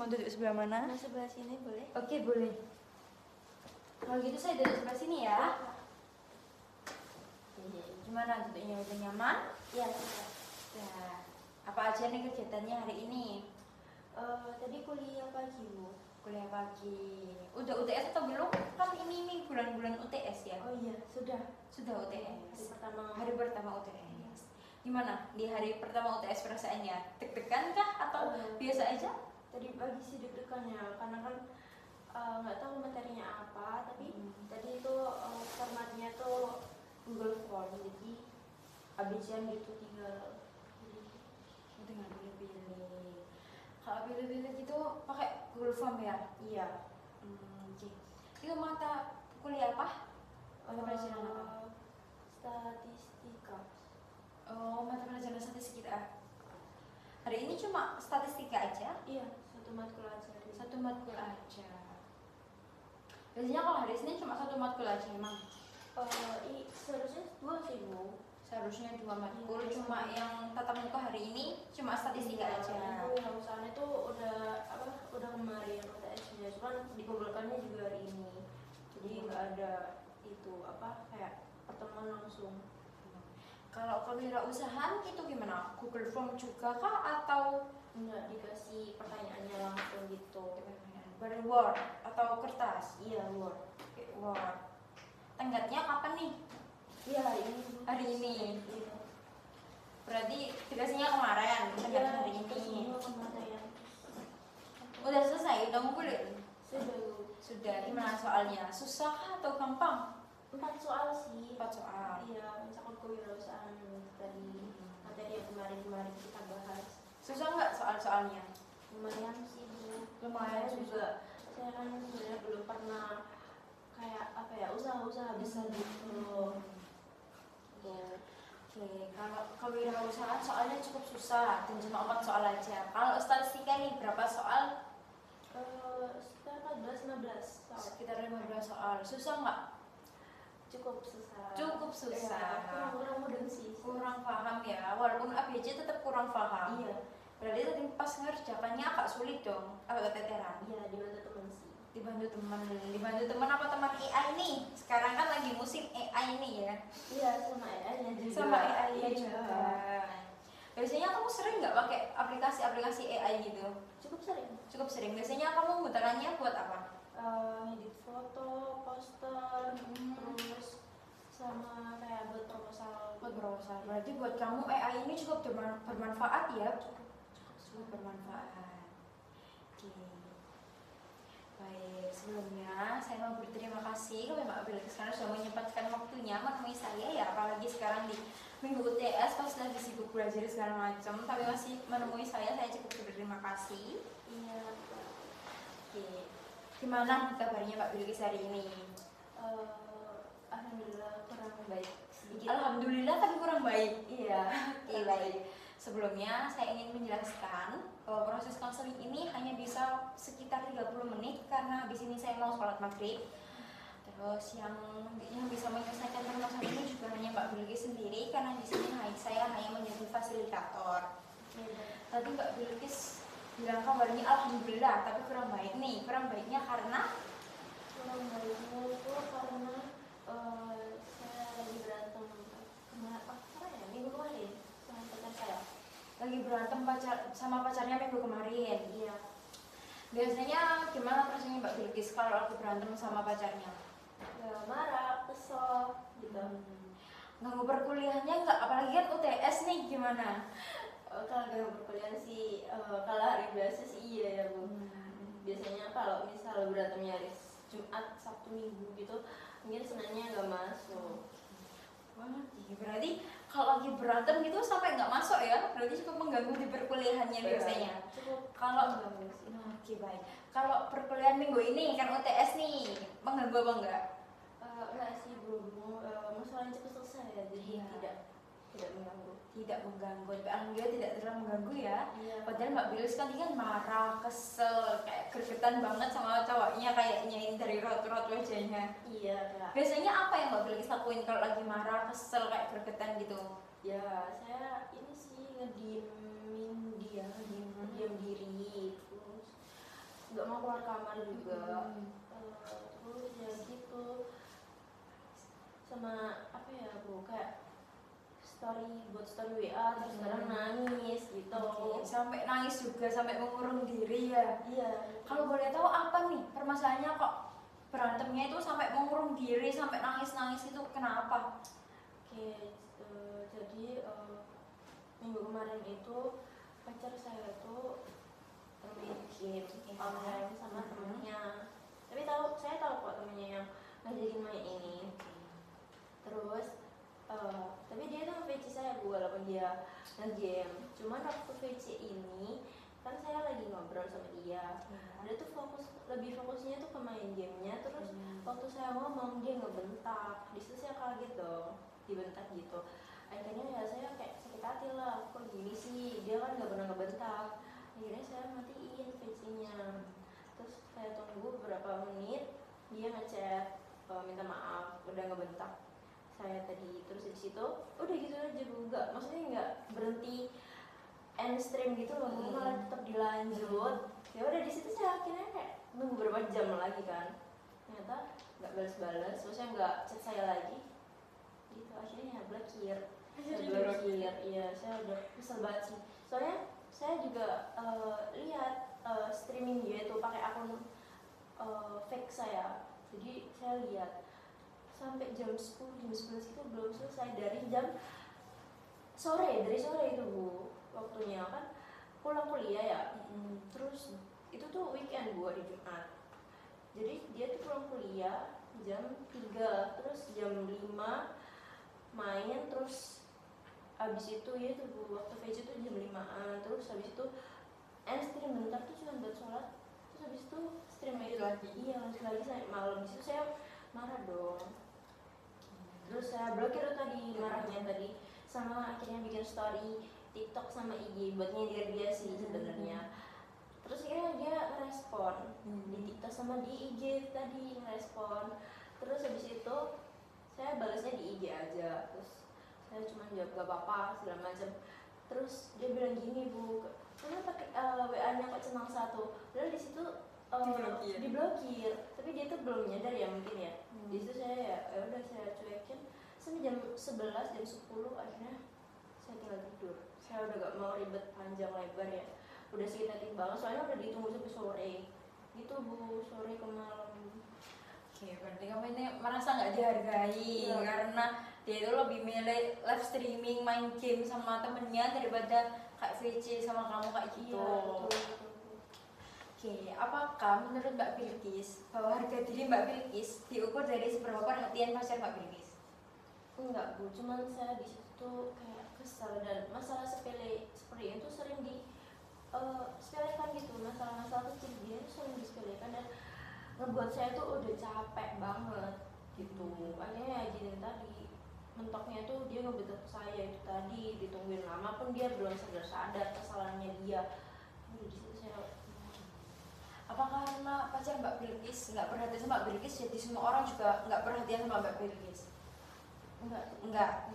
mau duduk sebelah mana? Nah, sebelah sini boleh? Oke, boleh. Kalau gitu saya duduk sebelah sini ya. Oke, gimana duduknya? Udah nyaman? Iya. Ya. Apa aja nih kegiatannya hari ini? Tadi kuliah pagi, Bu. Kuliah pagi. Udah UTS atau belum? Kan ini bulan-bulan UTS ya. Oh iya, sudah. Sudah Hari UTS. pertama. Hari pertama UTS. Gimana di hari pertama UTS perasaannya? Deg-degan kah atau biasa aja? Tadi pagi sih deg-degan ya, karena kan nggak tahu materinya apa, tapi tadi itu formatnya tuh Google Form, jadi abisan gitu tinggal Dengan pilih-pilih. Kalau pilih-pilih gitu pakai Google Form ya? iya. Oke. Itu mata kuliah apa? Mata pelajaran apa? Statistika. Oh, mata pelajaran statistika. Hari ini cuma statistika aja? Iya, satu matkul aja. Satu matkul aja. Biasanya kalau hari Senin cuma satu matkul aja emang? Seharusnya dua sih, Bu. Seharusnya dua matkul, cuma yang tatap muka hari ini cuma statistika aja. Yang usahanya tuh udah kemarin UTS-nya, cuman dikumpulkannya juga hari ini. Jadi nggak ada itu kayak pertemuan langsung. Kalau kewirausahaan itu gimana? Google Form juga kah atau Nggak dikasih pertanyaannya langsung gitu. Word atau kertas? Iya, Word. Word. Tenggatnya kapan nih? Iya, hari ini. Hari ini. Iya. Berarti dikasihnya kemarin, tenggat hari ini. Semua kemarin. Udah selesai, udah ngumpulin? Sudah. Gimana soalnya? Susah kah atau gampang? 4 soal sih. 4 soal. Iya, misalkan kewirausahaan tadi materi yang kemarin kita bahas. Susah nggak soal-soalnya? Lumayan sih, Bu. Lumayan Saya susah. juga. Saya kan sebenarnya belum pernah kayak usaha-usaha besar gitu. Oke, kalau kewirausahaan soalnya cukup susah dan cuma 4 soal aja. Kalau statistika nih berapa soal? Sekitar 14-15 soal. Sekitar 15 soal. Susah nggak? Cukup susah. Cukup susah. Ya, kurang mudeng sih. Kurang paham ya, walaupun ABJ tetap kurang paham. Iya. Berarti tadi pas ngerjakannya agak sulit dong, agak keteteran. Iya, dibantu teman sih. Dibantu teman apa teman AI nih? Sekarang kan lagi musim AI nih ya. Iya, sama AI-nya juga. Sama AI-nya juga. Biasanya kamu sering nggak pakai aplikasi AI gitu? Cukup sering. Cukup sering. Biasanya kamu menggunakannya buat apa? Edit foto, poster, terus sama kayak buat proposal. Buat proposal. Berarti buat kamu AI ini cukup bermanfaat ya? Cukup bermanfaat. Oke. Baik, sebelumnya saya mau berterima kasih kepada Mbak Bilkis karena sudah menyempatkan waktunya menemui saya ya, apalagi sekarang di minggu UTS pas lagi sibuk belajar segala macam, tapi masih menemui saya cukup berterima kasih. Iya. Oke, gimana kabarnya Mbak Bilkis hari ini? Alhamdulillah kurang baik sedikit. Alhamdulillah tapi kurang baik. Iya. Oke, baik. Sebelumnya saya ingin menjelaskan bahwa proses konseling ini hanya bisa sekitar 30 menit karena habis ini saya mau sholat maghrib. Terus yang bisa menyelesaikan permasalahan ini juga hanya Mbak Bilkis sendiri karena di sini saya hanya menjadi fasilitator. Tadi Mbak Bilkis bilang kabarnya alhamdulillah tapi kurang baik nih. Kurang baiknya karena saya lagi berantem minggu kemarin sama pacar saya. lagi berantem sama pacarnya minggu kemarin. Iya. Biasanya gimana perasaannya Mbak Bilkis kalau lagi berantem sama pacarnya? Ya, marah, kesel gitu. Ganggu perkuliahannya nggak? Apalagi kan UTS nih, gimana? Kalau ganggu perkuliahan sih, kalau hari biasa sih iya ya, Bu. Biasanya kalau misal berantemnya hari Jumat, Sabtu, Minggu gitu, mungkin Seninnya nggak masuk. Wah, berarti kalau lagi berantem gitu sampai nggak masuk ya? Berarti cukup mengganggu di perkuliahannya biasanya. Cukup Kalau mengganggu sih. Oke, baik. Kalau perkuliahan minggu ini kan UTS nih, mengganggu apa enggak? Enggak sih, belum. Masalahnya cepat selesai ya, jadi Iya. tidak mengganggu. Tidak mengganggu, tapi alhamdulillah tidak terlalu mengganggu ya. Iya. Padahal Mbak Bilkis kan marah, kesel, kayak gregetan banget sama cowoknya kayaknya ini dari raut-raut wajahnya. Iya, Kak. Biasanya apa yang Mbak Bilkis lakuin kalau lagi marah, kesel, kayak gregetan gitu? Ya, saya ini sih ngediemin dia, diam diri. Terus keluar kamar juga. Hmm. Terus ya gitu, sama apa ya Bu, kayak buat story WA terus kadang nangis gitu. Oke, sampai nangis juga, sampai mengurung diri ya. Iya. Kalau boleh tahu apa nih permasalahannya kok berantemnya itu sampai mengurung diri, sampai nangis-nangis itu kenapa? Oke, jadi minggu kemarin itu pacar saya tuh main game online sama temennya. Tapi saya tahu kok temennya yang ngajakin main ini. Terus tapi dia tuh VC saya Bu, walaupun dia nge-game. Cuman waktu VC ini kan saya lagi ngobrol sama dia. Dia tuh lebih fokusnya tuh ke main gamenya. Terus waktu saya ngomong dia ngebentak. Di situ saya kaget dong, dibentak gitu. Akhirnya ya saya kayak sakit hati lah, kok gini sih, dia kan gak pernah ngebentak. Akhirnya saya matiin VC-nya. Terus saya tunggu beberapa menit, dia ngechat minta maaf udah ngebentak saya tadi. Terus di situ udah gitu aja juga, maksudnya nggak berhenti end stream gitu loh, malah tetap dilanjut. Ya udah di situ saya akhirnya kayak nunggu beberapa jam lagi kan, ternyata nggak balas-balas, terusnya nggak chat saya lagi gitu. Akhirnya ya blokir. Iya, saya udah kesel banget sih, soalnya saya juga lihat streaming dia itu pakai akun fake saya. Jadi saya lihat sampai jam 10, jam 11 itu belum selesai, dari sore itu Bu, waktunya kan pulang kuliah ya. Terus itu tuh weekend Bu, hari Jumat. Jadi dia tuh pulang kuliah jam 3, terus jam 5 main, terus abis itu ya tuh Bu, waktu VC tuh jam 5-an. Terus habis itu end stream bentar tuh cuma buat sholat. Terus habis itu stream lagi. Iya, lanjut lagi sampai malam. Di situ saya marah dong. Terus saya blokir tadi, marahnya tadi, sama akhirnya bikin story TikTok sama IG buat nyindir dia sih sebenarnya. Terus akhirnya dia ngerespon di TikTok sama di IG tadi, ngerespon. Terus habis itu saya balasnya di IG aja. Terus saya cuma jawab gak apa-apa segala macam. Terus dia bilang gini Bu, kenapa pakai WA-nya kok centang satu? Padahal di situ diblokir, tapi dia tuh belum nyadar ya mungkin ya. Di situ saya ya udah saya cuekin sampai jam 11, jam 10 akhirnya saya tinggal tidur. Saya udah gak mau ribet panjang lebar ya. Udah sakit hati banget soalnya udah ditunggu sampai sore. Gitu Bu, sore ke malam. Oke, berarti kamu ini merasa nggak dihargai karena dia itu lebih milih live streaming, main game sama temennya daripada kayak VC sama kamu kayak gitu. Betul. Oke, apakah menurut Mbak Bilkis bahwa harga diri Mbak Bilkis diukur dari seberapa perhatian pacar Mbak Bilkis? Enggak Bu, cuman saya di situ kayak kesal, dan masalah sepele seperti itu sering sepelekan gitu. Masalah-masalah kecil dia itu sering disepelekan dan ngebuat saya tuh udah capek banget gitu. Akhirnya ya gini tadi, mentoknya tuh dia ngebentak saya itu tadi, ditungguin lama pun dia belum sadar kesalahannya dia. Di situ saya Apakah karena pacar Mbak Bilkis nggak perhatian sama Mbak Bilkis, jadi semua orang juga nggak perhatian sama Mbak Bilkis? Enggak.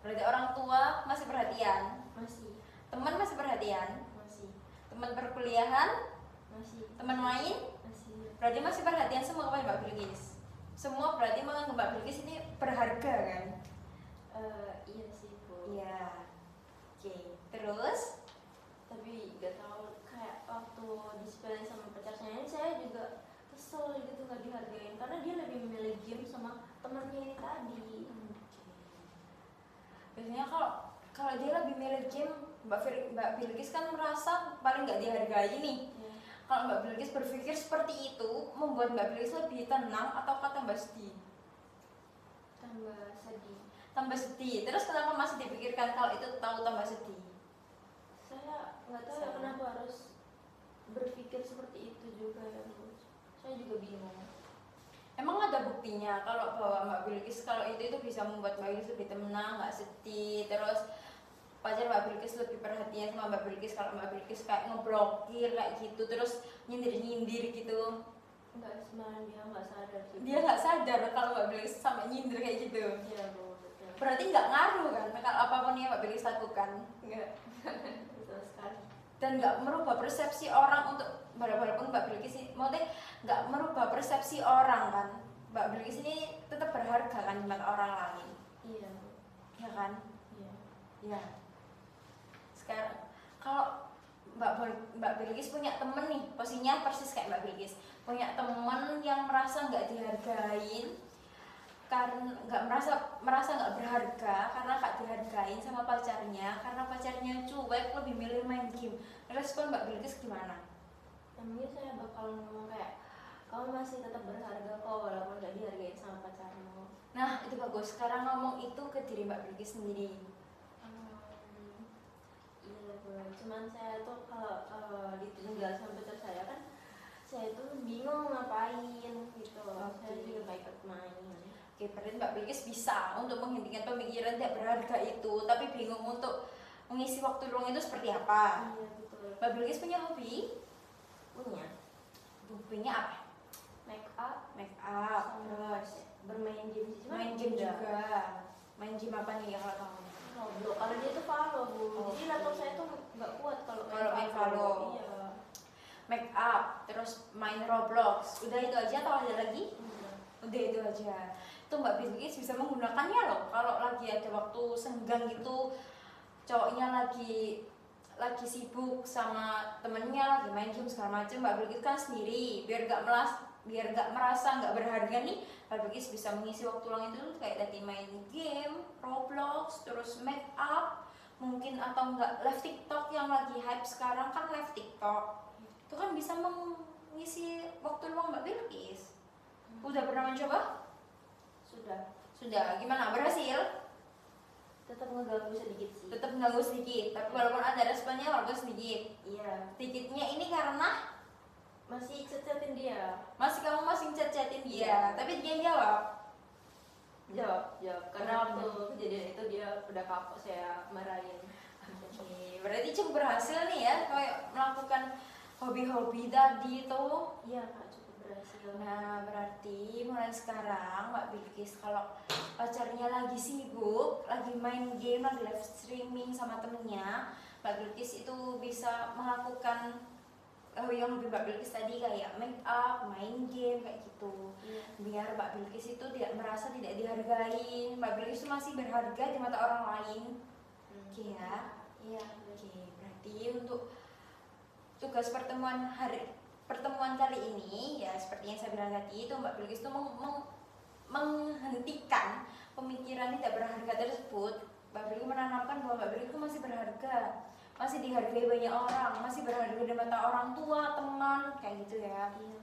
Berarti orang tua masih perhatian? masih Teman masih perhatian? masih Teman perkuliahan? masih Teman main? Berarti masih perhatian semua kepada Mbak Bilkis? Semua berarti menganggap Mbak Bilkis ini berharga kan? Iya sih Bu. Iya. Oke, terus? Tapi gak tahu, kayak waktu disepelein sama pacar saya ini, saya juga kesel gitu, gak dihargain karena dia lebih memilih game sama temannya ini tadi. Biasanya kalau dia lebih milih game, Mbak Bilkis kan merasa paling nggak dihargai nih. Kalau Mbak Bilkis berpikir seperti itu, membuat Mbak Bilkis lebih tenang ataukah tambah sedih? Tambah sedih. Terus kenapa masih dipikirkan kalau itu tahu tambah sedih? Saya nggak tahu ya kenapa harus berpikir seperti itu juga ya Bu. Saya juga bingung. Emang ada buktinya kalau bahwa Mbak Bilkis kalau itu bisa membuat Mbak Bilkis lebih tenang, nggak sedih, terus pacar Mbak Bilkis lebih perhatian sama Mbak Bilkis kalau Mbak Bilkis kayak ngeblokir kayak gitu, terus nyindir gitu? Enggak, sebenarnya dia nggak sadar sih. Dia nggak sadar kalau Mbak Bilkis sampai nyindir kayak gitu? Iya Bu, betul. Berarti nggak ngaruh kan kalau apapun yang Mbak Bilkis lakukan? Enggak. Betul sekali. Dan nggak merubah persepsi orang untuk walaupun Mbak Mbak Bilqis ini maksudnya nggak merubah persepsi orang kan. Mbak Bilqis ini tetap berharga kan di mata orang lain. Iya. Ya kan? Iya. Ya. Sekarang kalau Mbak Bilqis punya temen nih, posisinya persis kayak Mbak Bilqis, punya temen yang merasa nggak dihargain, karena merasa nggak berharga karena nggak dihargain sama pacarnya, karena pacarnya cuek lebih milih main game. Respon Mbak Bilqis gimana? Namanya saya bakal ngomong kayak kamu masih tetap berharga kok walaupun gak dihargain sama pacarmu. Nah itu bagus. Sekarang ngomong itu ke diri Mbak Bilqis sendiri. Iya betul. Cuman saya tuh kalau ditinggal sama pacar saya kan, saya tuh bingung ngapain gitu. Saya juga gak ikut main. Oke, berarti Mbak Bilqis bisa untuk menghentikan pemikiran tidak berharga itu, tapi bingung untuk mengisi waktu luang itu seperti apa. Iya betul. Mbak Bilqis punya hobi? Punya Hobinya apa? make up, Make up, sama terus bermain game sih. Cuman main game udah. juga. Main game apa nih ya kalau tahu? Roblox. Kalau dia tuh Valo bu. Oh, Jadi laptop saya tuh nggak kuat kalau main Valo. Iya. Make up, terus main Roblox. Udah itu aja atau ada lagi? Udah. Udah itu aja. Itu Mbak Bilqis bisa menggunakannya loh. Kalau lagi ada waktu senggang gitu, cowoknya lagi sibuk sama temennya, lagi main game segala macam, Mbak Bilqis kan sendiri, biar gak merasa nggak berharga nih, Mbak Bilqis bisa mengisi waktu luang itu kayak tadi main game, Roblox, terus make up, mungkin atau enggak live TikTok yang lagi hype sekarang kan live TikTok. Itu kan bisa mengisi waktu luang Mbak Bilqis. Udah pernah mencoba? Sudah. Gimana? Berhasil? Tetap ngeganggu sedikit sih. Tetap mengganggu sedikit, tapi walaupun ada responnya walaupun sedikit. Iya. Sedikitnya ini karena Masih chat-chatin dia. kamu masih chat-chatin dia, Iya. tapi dia yang jawab. Jawab. Karena Oh, waktu kejadian itu dia udah kapok saya marahin. Oke, berarti cukup berhasil nih ya, kayak melakukan hobi-hobi tadi itu. Iya kak, cukup berhasil. Nah, berarti mulai sekarang Mbak Bilqis kalau pacarnya lagi sibuk, lagi main game, lagi live streaming sama temennya, Mbak Bilqis itu bisa melakukan yang lebih Mbak Bilqis tadi kayak make up, main game kayak gitu. Iya. Biar Mbak Bilqis itu tidak merasa tidak dihargai. Mbak Bilqis itu masih berharga di mata orang lain. Oke ya. Iya. Oke, berarti untuk tugas pertemuan kali ini ya seperti yang saya bilang tadi itu Mbak Bilqis itu menghentikan pemikiran tidak berharga tersebut. Mbak Bilqis menanamkan bahwa Mbak Bilqis itu masih berharga, masih dihargai banyak orang, masih berharga di mata orang tua, teman, kayak gitu ya. Iya.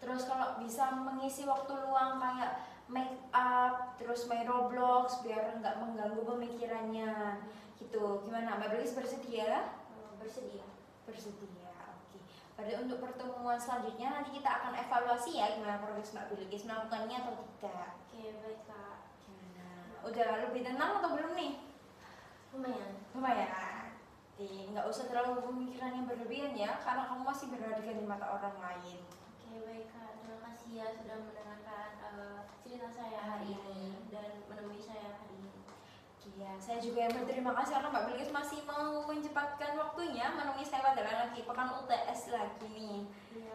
Terus kalau bisa mengisi waktu luang kayak make up, terus main Roblox biar nggak mengganggu pemikirannya gitu. Gimana Mbak Bilqis bersedia? Bersedia. Bersedia, oke. Berarti untuk pertemuan selanjutnya nanti kita akan evaluasi ya gimana progres Mbak Bilqis melakukannya atau tidak. Oke baik kak. Gimana? Udah lebih tenang atau belum nih? Lumayan. Lumayan. Nggak usah terlalu pemikiran yang berlebihan ya, karena kamu masih berharga di mata orang lain. Oke baik kak. Terima kasih ya sudah mendengarkan cerita saya hari ini dan menemui saya hari ini. Iya, saya juga yang berterima kasih karena Mbak Bilqis masih mau menyempatkan waktunya menemui saya pada lagi pekan UTS lagi nih. Iya